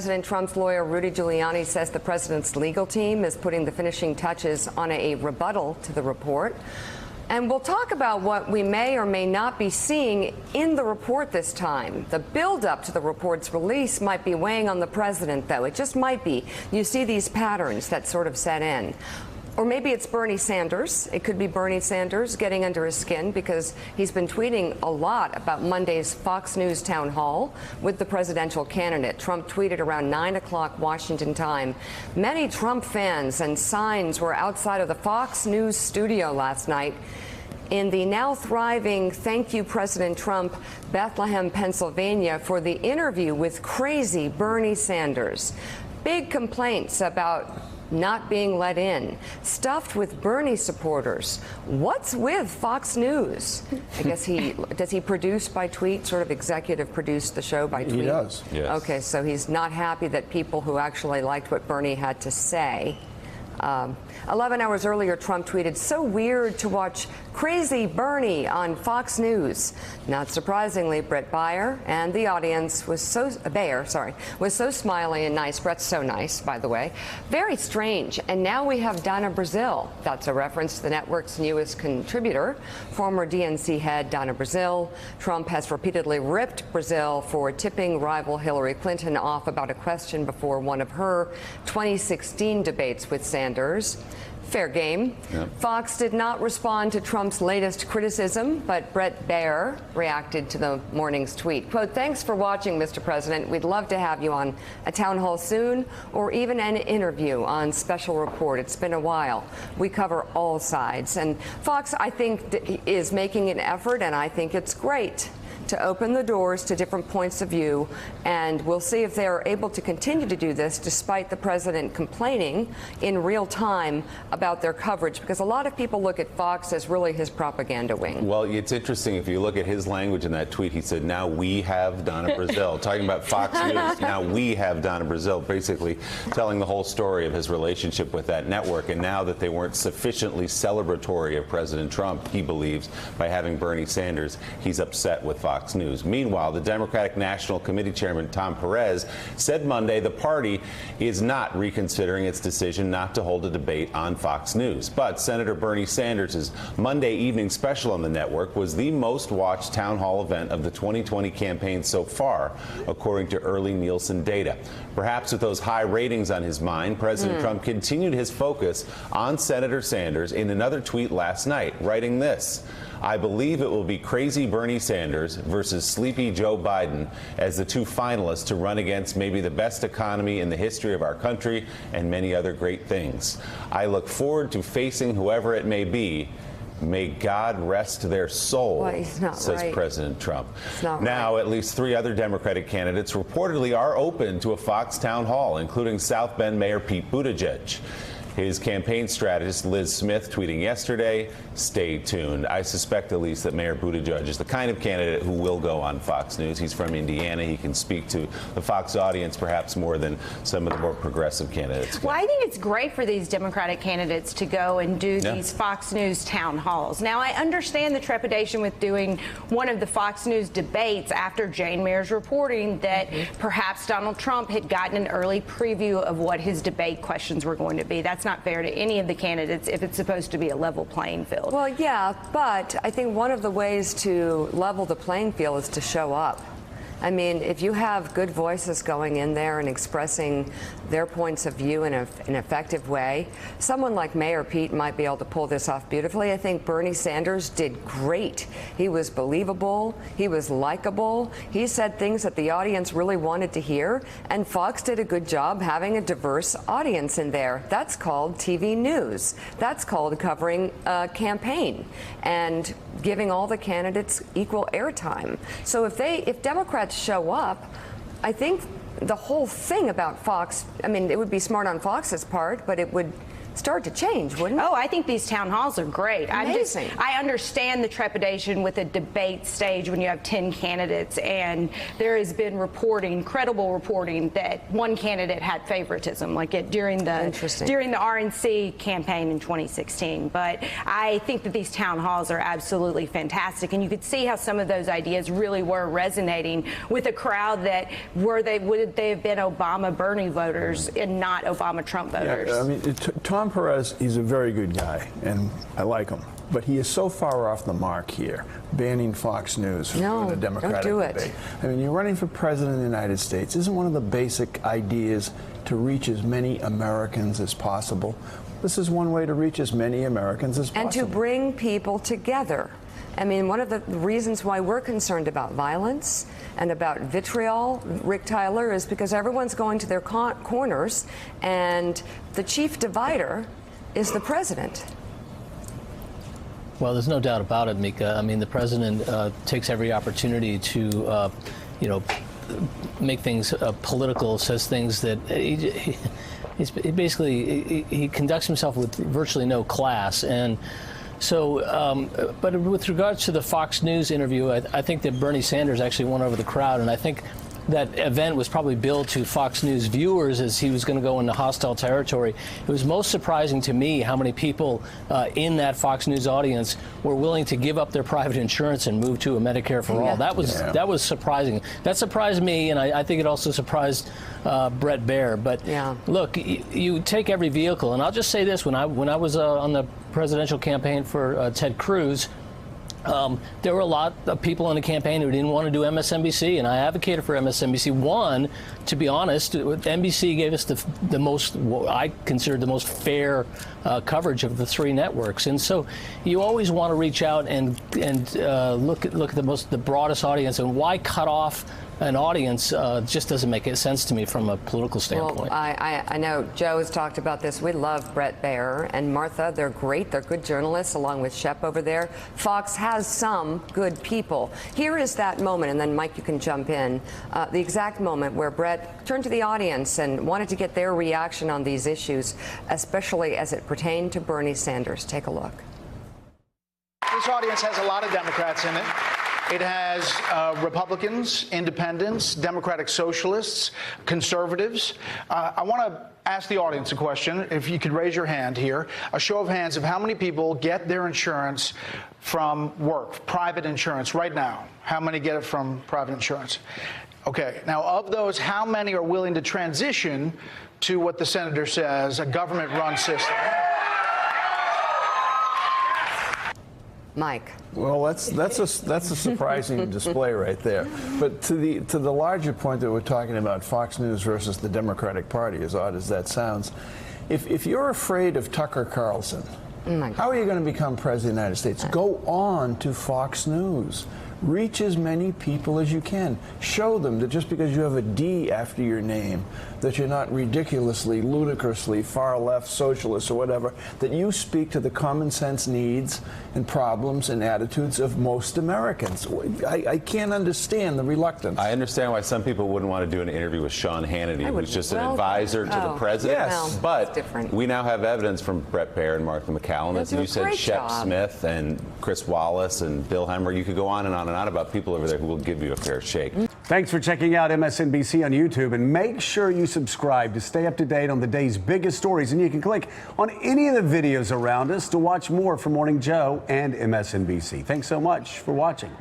President Trump's lawyer Rudy Giuliani says the president's legal team is putting the finishing touches on a rebuttal to the report. And we'll talk about what we may or may not be seeing in the report this time. The buildup to the report's release might be weighing on the president, though. It just might be. You see these patterns that sort of set in. Or maybe it's Bernie Sanders. It could be Bernie Sanders getting under his skin because he's been tweeting a lot about Monday's Fox News town hall with the presidential candidate. Trump tweeted around 9 o'clock Washington time. Many Trump fans and signs were outside of the Fox News studio last night in the now thriving Thank You President Trump, Bethlehem, Pennsylvania, for the interview with crazy Bernie Sanders. Big complaints about not being let in, stuffed with Bernie supporters. What's with Fox News? I guess does he produce by tweet, sort of executive produce the show by tweet? He does, yes. Okay, so he's not happy that people who actually liked what Bernie had to say. 11 hours earlier, Trump tweeted, "So weird to watch crazy Bernie on Fox News." Not surprisingly, Brett Baier and the audience was so smiley and nice. Brett's so nice, by the way. Very strange. And now we have Donna Brazile. That's a reference to the network's newest contributor, former DNC head Donna Brazile. Trump has repeatedly ripped Brazile for tipping rival Hillary Clinton off about a question before one of her 2016 debates with Sanders. Fair game. Yep. Fox did not respond to Trump's latest criticism, but Brett Baier reacted to the morning's tweet. Quote, "Thanks for watching, Mr. President. We'd love to have you on a town hall soon or even an interview on Special Report. It's been a while. We cover all sides." And Fox, I think, is making an effort, and I think it's great to open the doors to different points of view, and we'll see if they are able to continue to do this despite the president complaining in real time about their coverage, because a lot of people look at Fox as really his propaganda wing. Well, it's interesting, if you look at his language in that tweet, he said, "Now we have Donna Brazile," talking about Fox News. Now we have Donna Brazile, basically telling the whole story of his relationship with that network, and now that they weren't sufficiently celebratory of President Trump, he believes, by having Bernie Sanders, he's upset with Fox News. Meanwhile, the Democratic National Committee Chairman Tom Perez said Monday the party is not reconsidering its decision not to hold a debate on Fox News. But Senator Bernie Sanders' Monday evening special on the network was the most watched town hall event of the 2020 campaign so far, according to early Nielsen data. Perhaps with those high ratings on his mind, President Trump continued his focus on Senator Sanders in another tweet last night, writing this: "I believe it will be crazy Bernie Sanders versus sleepy Joe Biden as the two finalists to run against maybe the best economy in the history of our country and many other great things. I look forward to facing whoever it may be. May God rest their soul," says President Trump. Now, at least 3 other Democratic candidates reportedly are open to a Fox town hall, including South Bend Mayor Pete Buttigieg. His campaign strategist, Liz Smith, tweeting yesterday, "Stay tuned." I suspect, at least, that Mayor Buttigieg is the kind of candidate who will go on Fox News. He's from Indiana. He can speak to the Fox audience perhaps more than some of the more progressive candidates can. Well, I think it's great for these Democratic candidates to go and do these Fox News town halls. Now, I understand the trepidation with doing one of the Fox News debates after Jane Mayer's reporting that perhaps Donald Trump had gotten an early preview of what his debate questions were going to be. That's not fair to any of the candidates if it's supposed to be a level playing field. Well, yeah, but I think one of the ways to level the playing field is to show up. I mean, if you have good voices going in there and expressing their points of view in an effective way, someone like Mayor Pete might be able to pull this off beautifully. I think Bernie Sanders did great. He was believable. He was likable. He said things that the audience really wanted to hear. And Fox did a good job having a diverse audience in there. That's called TV news. That's called covering a campaign and giving all the candidates equal airtime. So if Democrats show up, I think the whole thing about Fox, I mean, it would be smart on Fox's part, but it would start to change, wouldn't it? Oh, I think these town halls are great. Amazing. I understand the trepidation with a debate stage when you have 10 candidates, and there has been reporting, credible reporting, that one candidate had favoritism, like during the RNC campaign in 2016. But I think that these town halls are absolutely fantastic, and you could see how some of those ideas really were resonating with a crowd that would they have been Obama Bernie voters and not Obama Trump voters. Yeah, I mean, Tom Perez, he's a very good guy, and I like him. But he is so far off the mark here, banning Fox News from the Democratic debate. I mean, you're running for president of the United States. Isn't one of the basic ideas to reach as many Americans as possible? This is one way to reach as many Americans as possible. And to bring people together. I mean, one of the reasons why we're concerned about violence and about vitriol, Rick Tyler, is because everyone's going to their corners, and the chief divider is the president. Well, there's no doubt about it, Mika. I mean, the president takes every opportunity to, make things political, says things that he conducts himself with virtually no class. And so, but with regards to the Fox News interview, I think that Bernie Sanders actually won over the crowd, and I think that event was probably billed to Fox News viewers as he was going to go into hostile territory. It was most surprising to me how many people in that Fox News audience were willing to give up their private insurance and move to a Medicare for all. That was surprising. That surprised me, and I think it also surprised Bret Baier. But look, you take every vehicle, and I'll just say this: when I was on the presidential campaign for Ted Cruz, there were a lot of people on the campaign who didn't want to do MSNBC, and I advocated for MSNBC. One, to be honest, NBC gave us the most, I consider the most fair coverage of the three networks, and so you always want to reach out and look at the broadest audience. And why cut off an audience just doesn't make sense to me from a political standpoint. Well, I know Joe has talked about this. We love Bret Baier and Martha. They're great. They're good journalists, along with Shep over there. Fox has some good people. Here is that moment, and then Mike, you can jump in. The exact moment where Bret turned to the audience and wanted to get their reaction on these issues, especially as it pertained to Bernie Sanders. Take a look. This audience has a lot of Democrats in it. It has Republicans, independents, Democratic socialists, conservatives. I want to ask the audience a question. If you could raise your hand here, a show of hands of how many people get their insurance from work, private insurance right now. How many get it from private insurance? Okay, now of those, how many are willing to transition to what the senator says, a government-run system? Mike. Well, that's a surprising display right there. But to the larger point that we're talking about, Fox News versus the Democratic Party, as odd as that sounds, if you're afraid of Tucker Carlson, how are you going to become president of the United States? Go on to Fox News. Reach as many people as you can. Show them that just because you have a D after your name, that you're not ridiculously, ludicrously far left socialist or whatever, that you speak to the common sense needs and problems and attitudes of most Americans. I can't understand the reluctance. I understand why some people wouldn't want to do an interview with Sean Hannity, who's just an advisor to the president. Yes. But we now have evidence from Bret Baier and Martha McCallum. As you said, Shep Smith and Chris Wallace and Bill Hemmer. You could go on and on about people over there who will give you a fair shake. Thanks for checking out MSNBC on YouTube, and make sure you subscribe to stay up to date on the day's biggest stories. And you can click on any of the videos around us to watch more from Morning Joe and MSNBC. Thanks so much for watching.